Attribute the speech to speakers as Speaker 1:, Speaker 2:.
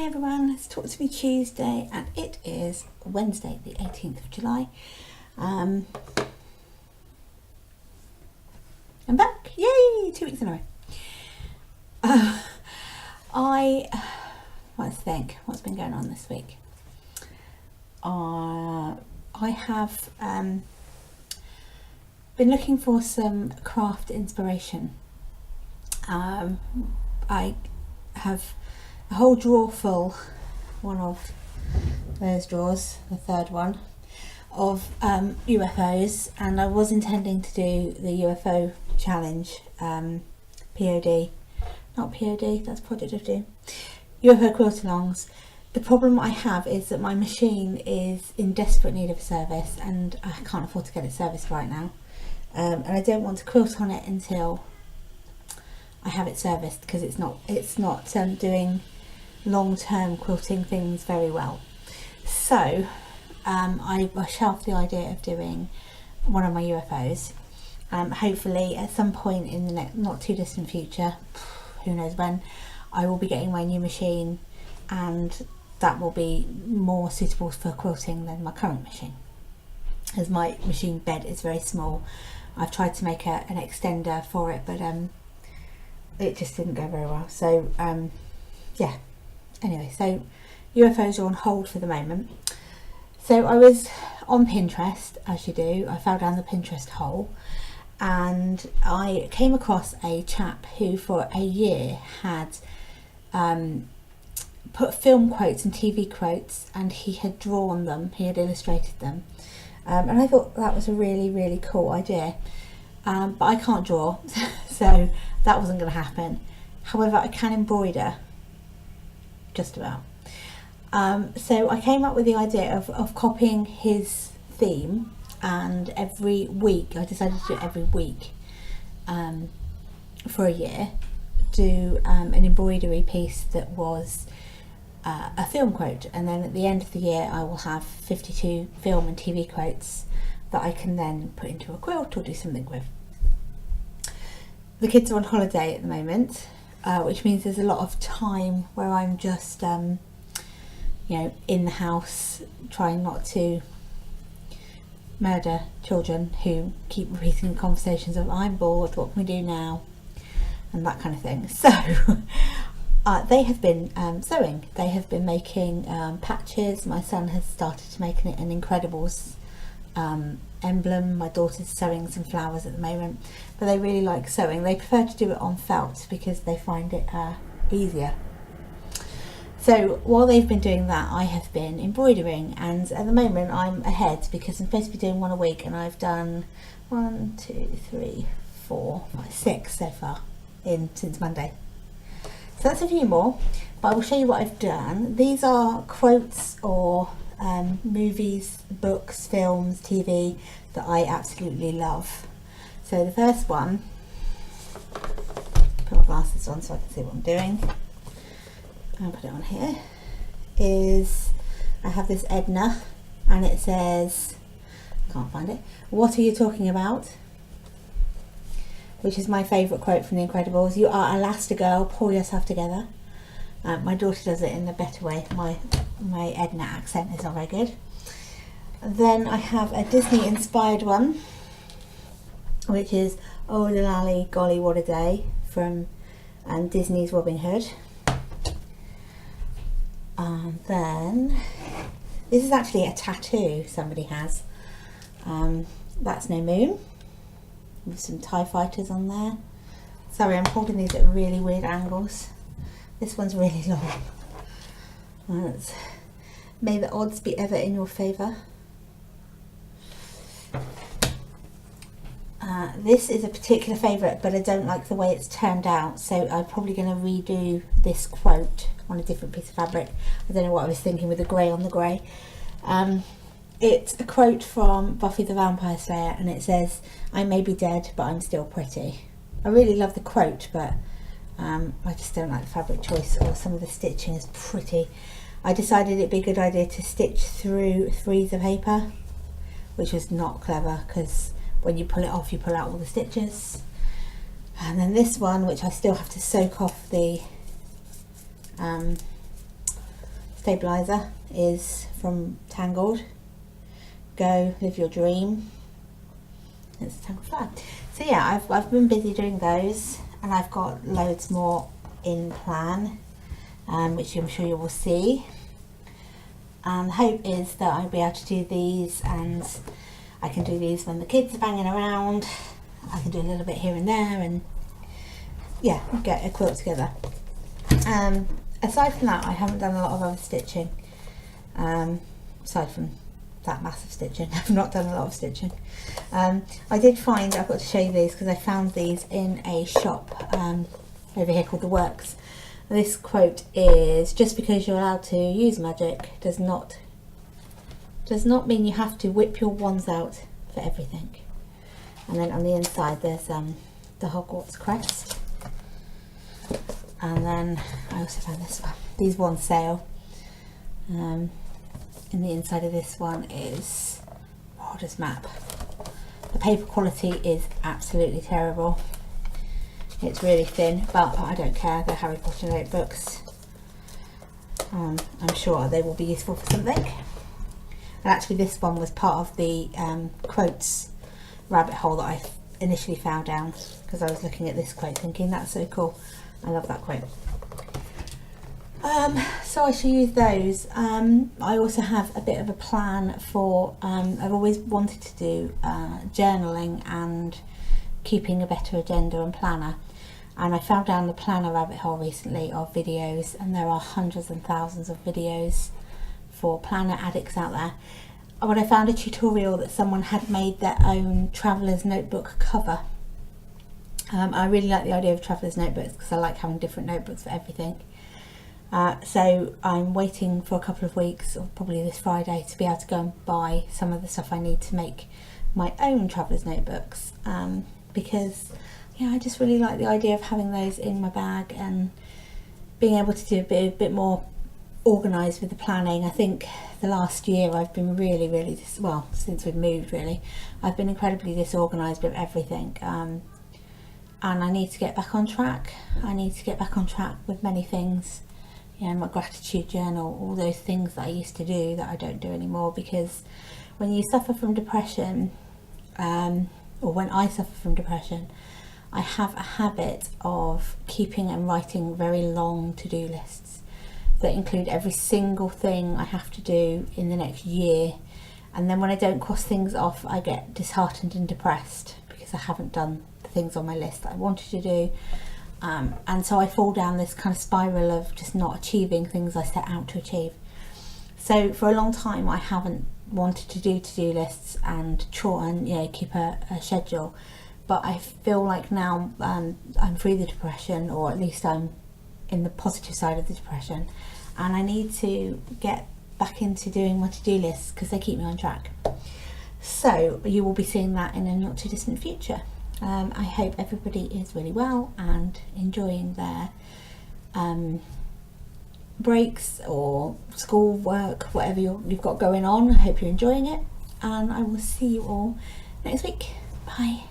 Speaker 1: Hi everyone, it's Talk to Me Tuesday and it is Wednesday the 18th of July. I'm back, yay, 2 weeks in a row. Let's think, what's been going on this week? I have been looking for some craft inspiration. I have a whole drawer full, one of those drawers, the third one, of UFOs, and I was intending to do the UFO challenge, POD, not POD, that's Project of Doom, UFO quilt-alongs. The problem I have is that my machine is in desperate need of a service and I can't afford to get it serviced right now, and I don't want to quilt on it until I have it serviced because it's not doing long-term quilting things very well. So I shelved the idea of doing one of my UFOs. Hopefully at some point in the not too distant future, who knows when, I will be getting my new machine and that will be more suitable for quilting than my current machine, as my machine bed is very small. I've tried to make an extender for it, but it just didn't go very well. So yeah, anyway, so UFOs are on hold for the moment. So I was on Pinterest, as you do. I fell down the Pinterest hole and I came across a chap who for a year had put film quotes and TV quotes, and he had drawn them, he had illustrated them, and I thought that was a really cool idea, but I can't draw so that wasn't going to happen. However, I can embroider, just about. So I came up with the idea of copying his theme, and every week, I decided to do it every week for a year, do an embroidery piece that was a film quote, and then at the end of the year I will have 52 film and TV quotes that I can then put into a quilt or do something with. The kids are on holiday at the moment, which means there's a lot of time where I'm just in the house trying not to murder children who keep repeating conversations of "I'm bored, what can we do now?" and that kind of thing. So they have been sewing. They have been making patches. My son has started to make an Incredibles emblem. My daughter's sewing some flowers at the moment, but they really like sewing. They prefer to do it on felt because they find it easier. So while they've been doing that, I have been embroidering, and at the moment I'm ahead because I'm supposed to be doing one a week, and I've done 1, 2, 3, 4, 5, 6 so far since Monday. So that's a few more, but I will show you what I've done. These are quotes or movies, books, films, TV that I absolutely love. So the first one, put my glasses on so I can see what I'm doing. I'll put it on here, is I have this Edna, and it says, can't find it, "What are you talking about?" which is my favourite quote from The Incredibles. "You are Elastigirl, pull yourself together." My daughter does it in a better way. My Edna accent is not very good. Then I have a Disney inspired one, which is "Oh lolly golly what a day" from Disney's Robin Hood. Then this is actually a tattoo somebody has. That's No Moon, with some TIE fighters on there. Sorry, I'm holding these at really weird angles. This one's really long. That's "May the odds be ever in your favour." This is a particular favourite, but I don't like the way it's turned out, so I'm probably going to redo this quote on a different piece of fabric. I don't know what I was thinking with the grey on the grey. It's a quote from Buffy the Vampire Slayer, and it says, "I may be dead, but I'm still pretty." I really love the quote, but I just don't like the fabric choice, or some of the stitching is pretty. I decided it'd be a good idea to stitch through freezer paper, which was not clever because when you pull it off you pull out all the stitches. And then this one, which I still have to soak off the stabiliser is from Tangled. Go Live Your Dream. It's Tangled Fly. So yeah, I've been busy doing those, and I've got loads more in plan, which I'm sure you will see. And the hope is that I'll be able to do these, and I can do these when the kids are banging around. I can do a little bit here and there, and yeah, get a quilt together. Aside from that, I haven't done a lot of other stitching. Aside from that massive stitching, I've not done a lot of stitching. I did find, I've got to show you these because I found these in a shop over here called The Works. This quote is, just because you're allowed to use magic does not mean you have to whip your wands out for everything. And then on the inside there's the Hogwarts crest. And then I also found this one. These were on sale. In the inside of this one is Rodder's map. The paper quality is absolutely terrible. It's really thin, but I don't care. They're Harry Potter notebooks. I'm sure they will be useful for something. And actually this one was part of the quotes rabbit hole that I initially found down, because I was looking at this quote thinking that's so cool. I love that quote. So I shall use those. I also have a bit of a plan for, I've always wanted to do journaling and keeping a better agenda and planner. And I found down the planner rabbit hole recently of videos, and there are hundreds and thousands of videos for planner addicts out there. But I found a tutorial that someone had made their own traveller's notebook cover. I really like the idea of traveller's notebooks because I like having different notebooks for everything. So I'm waiting for a couple of weeks, or probably this Friday, to be able to go and buy some of the stuff I need to make my own traveller's notebooks, because yeah, I just really like the idea of having those in my bag and being able to do a bit more organised with the planning. I think the last year I've been really well, since we've moved really, I've been incredibly disorganised with everything, and I need to get back on track. I need to get back on track with many things. You know, my gratitude journal, all those things that I used to do that I don't do anymore, because when you suffer from depression, or when I suffer from depression, I have a habit of keeping and writing very long to-do lists that include every single thing I have to do in the next year. And then when I don't cross things off, I get disheartened and depressed because I haven't done the things on my list that I wanted to do. And so I fall down this kind of spiral of just not achieving things I set out to achieve. So for a long time I haven't wanted to do to-do lists and try and, you know, keep a schedule. But I feel like now I'm through the depression, or at least I'm in the positive side of the depression, and I need to get back into doing my to-do lists because they keep me on track. So you will be seeing that in a not too distant future. I hope everybody is really well and enjoying their breaks or school work, whatever you've got going on. I hope you're enjoying it, and I will see you all next week. Bye.